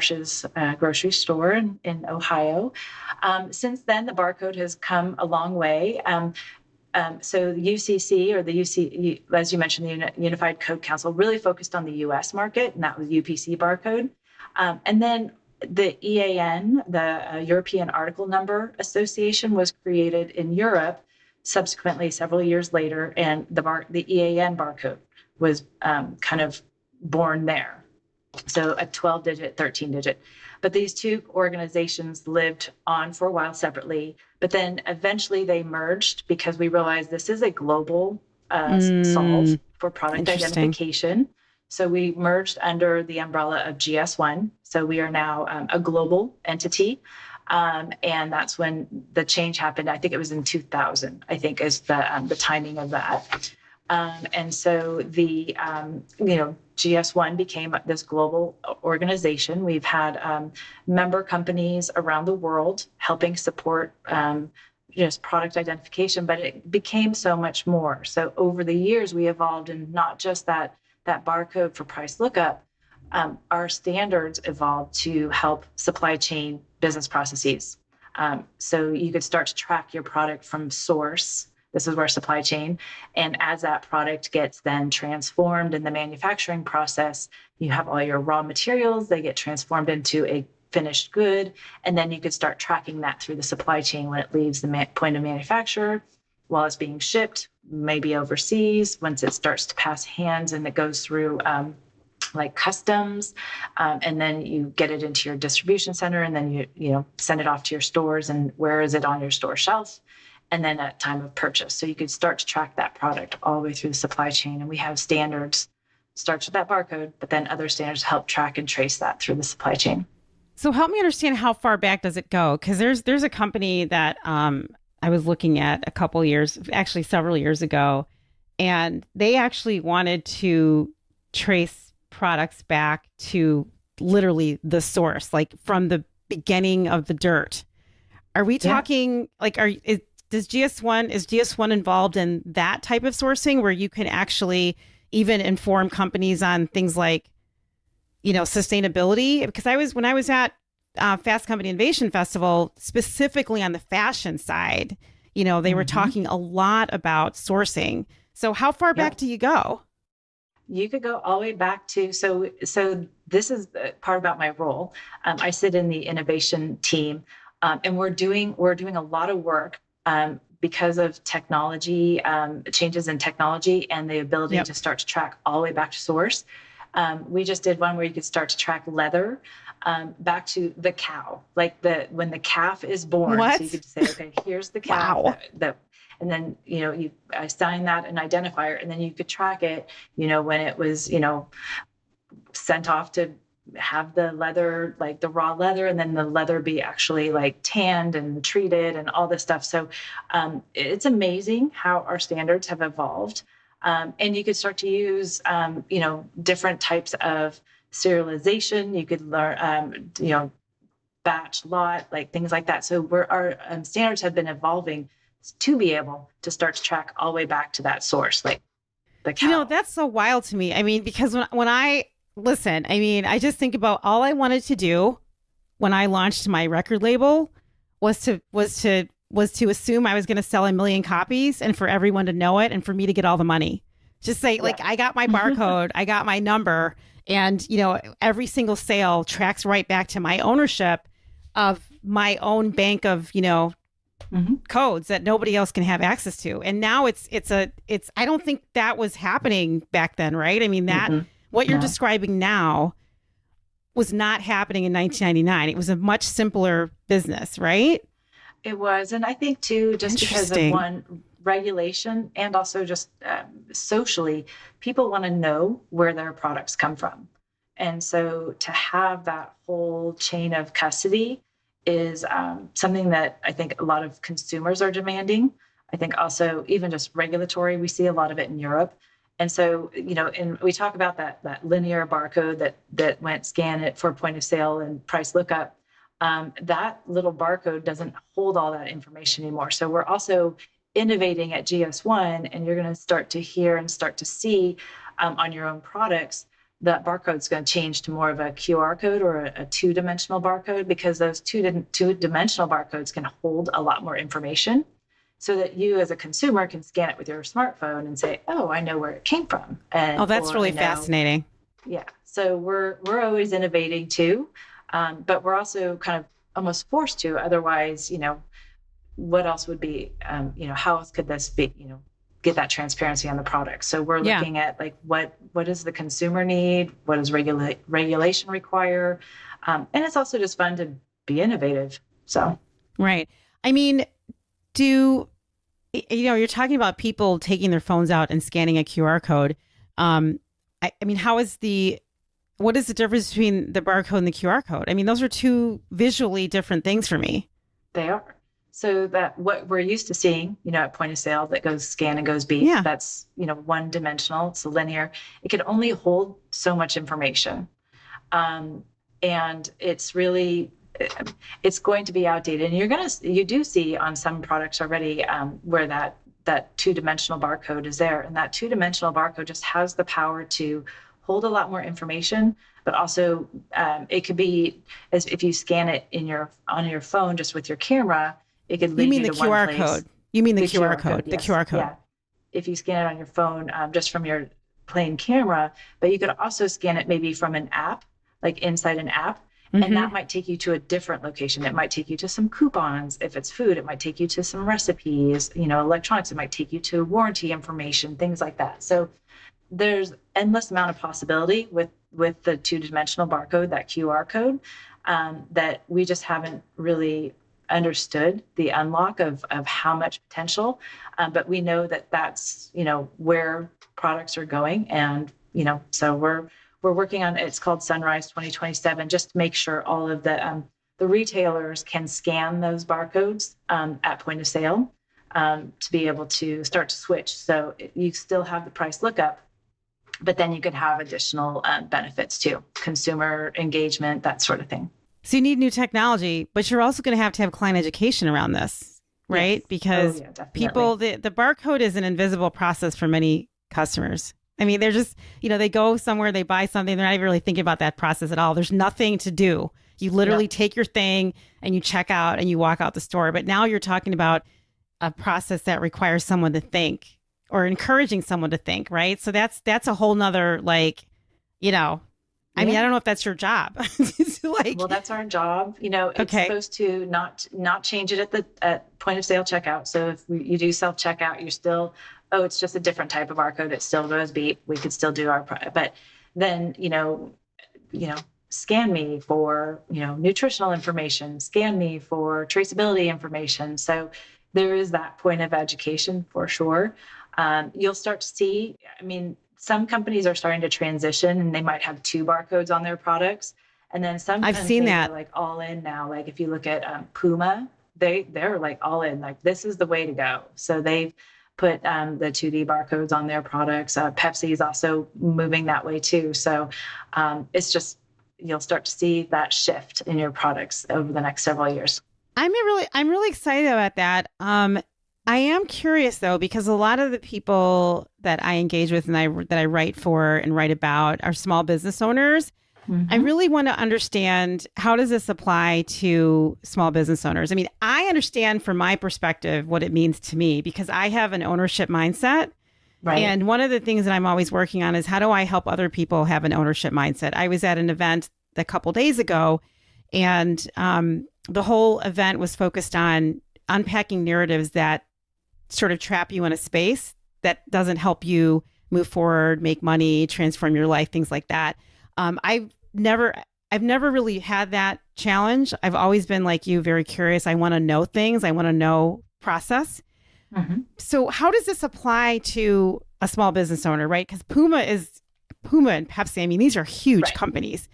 Marsh's grocery store in Ohio. Since then, the barcode has come a long way. So the UCC, or the UC, as you mentioned, the Unified Code Council, really focused on the U.S. market, and that was UPC barcode. And then the EAN, the European Article Number Association, was created in Europe subsequently several years later, and the EAN barcode was kind of born there. So a 12-digit, 13-digit. But these two organizations lived on for a while separately, but then eventually they merged because we realized this is a global solve for product identification. So we merged under the umbrella of GS1. So we are now a global entity. And that's when the change happened. I think it was in 2000, I think is the timing of that. And so the, GS1 became this global organization. We've had member companies around the world helping support just product identification, but it became so much more. So over the years, we evolved in not just that barcode for price lookup. Our standards evolved to help supply chain business processes. So you could start to track your product from source. This is where supply chain. And as that product gets then transformed in the manufacturing process, you have all your raw materials, they get transformed into a finished good. And then you could start tracking that through the supply chain when it leaves the point of manufacture, while it's being shipped, maybe overseas, once it starts to pass hands and it goes through like customs, and then you get it into your distribution center, and then you send it off to your stores, and where is it on your store shelf? And then at time of purchase. So you could start to track that product all the way through the supply chain. And we have standards, starts with that barcode, but then other standards help track and trace that through the supply chain. So help me understand, how far back does it go? Because there's a company that I was looking at several years ago, and they actually wanted to trace products back to literally the source, like from the beginning of the dirt. Are we talking is GS1 involved in that type of sourcing where you can actually even inform companies on things like, sustainability? Because when I was at Fast Company Innovation Festival, specifically on the fashion side, they were talking a lot about sourcing. So how far back do you go? You could go all the way back to, so this is the part about my role. I sit in the innovation team, and we're doing a lot of work because of technology, changes in technology and the ability to start to track all the way back to source. We just did one where you could start to track leather back to the cow, like when the calf is born. What? So you could say, okay, here's the calf. Wow. And then, you assign that an identifier, and then you could track it, when it was, sent off to have the leather, like the raw leather, and then the leather be actually like tanned and treated and all this stuff. So it's amazing how our standards have evolved. And you could start to use, different types of serialization. You could learn, batch, lot, like things like that. So our standards have been evolving to be able to start to track all the way back to that source, like the cow. That's so wild to me. I mean, because when I listen, I just think about all I wanted to do when I launched my record label was to assume I was going to sell 1 million copies, and for everyone to know it, and for me to get all the money. Just say, like, I got my barcode, I got my number, and every single sale tracks right back to my ownership of my own bank of codes that nobody else can have access to. And now it's I don't think that was happening back then, right? I mean, what you're describing now was not happening in 1999. It was a much simpler business, right? It was. And I think too, just because of one, regulation, and also just socially, people want to know where their products come from. And so to have that whole chain of custody is something that I think a lot of consumers are demanding. I think also even just regulatory, we see a lot of it in Europe. And so, and we talk about that linear barcode that went scan it for point of sale and price lookup. That little barcode doesn't hold all that information anymore. So we're also innovating at GS1, and you're going to start to hear and start to see on your own products that barcode's going to change to more of a QR code or a two-dimensional barcode, because those two-dimensional barcodes can hold a lot more information, so that you as a consumer can scan it with your smartphone and say, oh, I know where it came from. Oh, And, that's or I really know, fascinating. yeah. So we're always innovating too. But we're also kind of almost forced to, otherwise, what else would be, how else could this be, get that transparency on the product? So we're Yeah. looking at like, what does the consumer need? What does regulation require? And it's also just fun to be innovative. So. Right. I mean, do you're talking about people taking their phones out and scanning a QR code. I mean, what is the difference between the barcode and the QR code? I mean, those are two visually different things for me. They are. So that what we're used to seeing, at point of sale that goes scan and goes beep, Yeah. that's, one dimensional, it's linear. It can only hold so much information. Um, and it's going to be outdated. And you do see on some products already where that two-dimensional barcode is there. And that two-dimensional barcode just has the power to hold a lot more information, but also it could be, as if you scan it on your phone just with your camera, it could You lead mean you the to one QR place. code? You mean the QR code? The Yes. QR code. Yeah. If you scan it on your phone just from your plain camera, but you could also scan it maybe from an app, like inside an app. And that might take you to a different location. It might take you to some coupons. If it's food, it might take you to some recipes, electronics. It might take you to warranty information, things like that. So there's endless amount of possibility with the two-dimensional barcode, that QR code, that we just haven't really understood the unlock of how much potential. But we know that that's, where products are going. And, so we're working on, it's called Sunrise 2027, just to make sure all of the retailers can scan those barcodes at point of sale to be able to start to switch. So you still have the price lookup, but then you could have additional benefits too, consumer engagement, that sort of thing. So you need new technology, but you're also going to have client education around this, right? Yes. Because Yeah, people, the barcode is an invisible process for many customers. I mean, they're just, they go somewhere, they buy something, they're not even really thinking about that process at all. There's nothing to do. You literally take your thing and you check out and you walk out the store. But now you're talking about a process that requires someone to think, or encouraging someone to think, right? So that's a whole nother, I mean, I don't know if that's your job. Well, that's our job. It's supposed to not change it at point of sale checkout. So if you do self checkout, you're still, it's just a different type of barcode. It still goes beep. We could still do but then, scan me for, nutritional information, scan me for traceability information. So there is that point of education for sure. You'll start to see, I mean, some companies are starting to transition and they might have two barcodes on their products. And then I've seen that, are like all in now. Like if you look at Puma, they're like all in, like this is the way to go. So they've put the 2D barcodes on their products. Pepsi is also moving that way too. So it's just, you'll start to see that shift in your products over the next several years. I'm really excited about that. I am curious though, because a lot of the people that I engage with and that I write for and write about are small business owners. I really want to understand, how does this apply to small business owners? I mean, I understand from my perspective what it means to me, because I have an ownership mindset. Right. And one of the things that I'm always working on is, how do I help other people have an ownership mindset? I was at an event a couple days ago, and the whole event was focused on unpacking narratives that sort of trap you in a space that doesn't help you move forward, make money, transform your life, things like that. I've never really had that challenge. I've always been like you, very curious. I want to know things. I want to know process. So how does this apply to a small business owner, right? Because Puma and Pepsi, I mean, these are huge companies.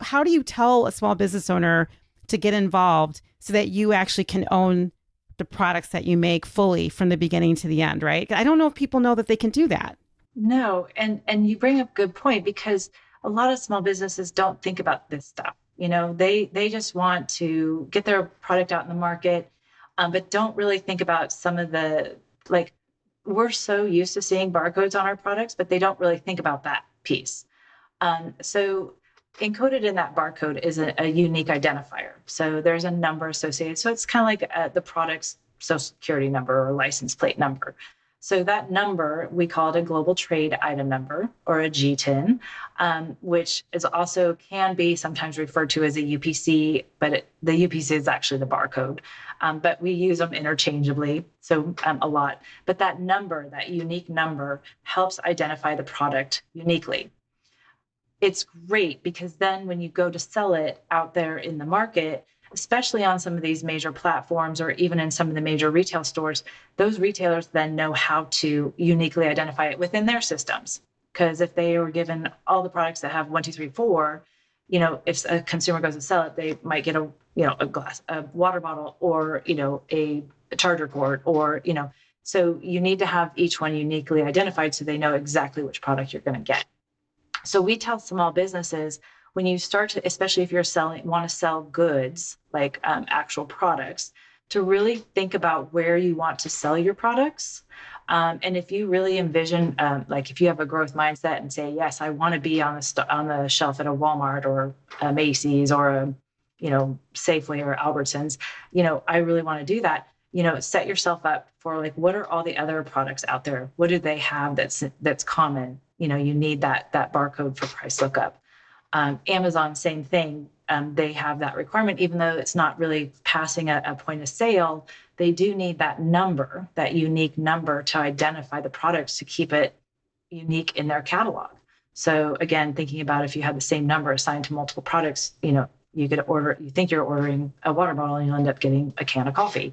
How do you tell a small business owner to get involved so that you actually can own the products that you make fully from the beginning to the end, right? I don't know if people know that they can do that. No, and you bring up a good point, because a lot of small businesses don't think about this stuff. They just want to get their product out in the market, but don't really think about some of the, like, we're so used to seeing barcodes on our products, but they don't really think about that piece. So encoded in that barcode is a unique identifier. So there's a number associated. So it's kind of like the product's social security number or license plate number. So that number, we call it a global trade item number or a GTIN, which is also can be sometimes referred to as a UPC, but the UPC is actually the barcode. But we use them interchangeably, so a lot. But that number, that unique number, helps identify the product uniquely. It's great because then when you go to sell it out there in the market, especially on some of these major platforms or even in some of the major retail stores, those retailers then know how to uniquely identify it within their systems. Because if they were given all the products that have 1, 2, 3, 4, if a consumer goes to sell it, they might get a water bottle, or a charger cord, or so you need to have each one uniquely identified so they know exactly which product you're going to get. So we tell small businesses, when you start to, especially if you're want to sell goods, like actual products, to really think about where you want to sell your products. And if you really envision, like if you have a growth mindset and say, yes, I want to be on the shelf at a Walmart or a Macy's or a, Safeway or Albertsons, I really want to do that. Set yourself up for, like, what are all the other products out there? What do they have that's common? You need that barcode for price lookup. Amazon, same thing. They have that requirement, even though it's not really passing a point of sale. They do need that number, that unique number, to identify the products, to keep it unique in their catalog. So again, thinking about if you have the same number assigned to multiple products, you could order, you think you're ordering a water bottle and you'll end up getting a can of coffee,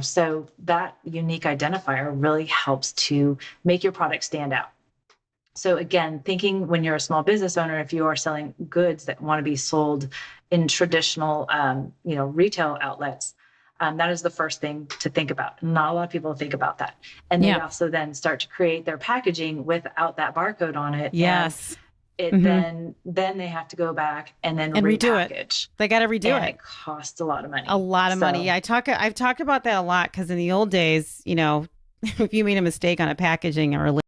so that unique identifier really helps to make your product stand out. So again, thinking when you're a small business owner, if you are selling goods that want to be sold in traditional, retail outlets, that is the first thing to think about. Not a lot of people think about that. And they also then start to create their packaging without that barcode on it. Yes. Then they have to go back and then redo it. They got to redo it. It costs a lot of money. A lot of money. Yeah, I've talked about that a lot, because in the old days, if you made a mistake on a packaging or a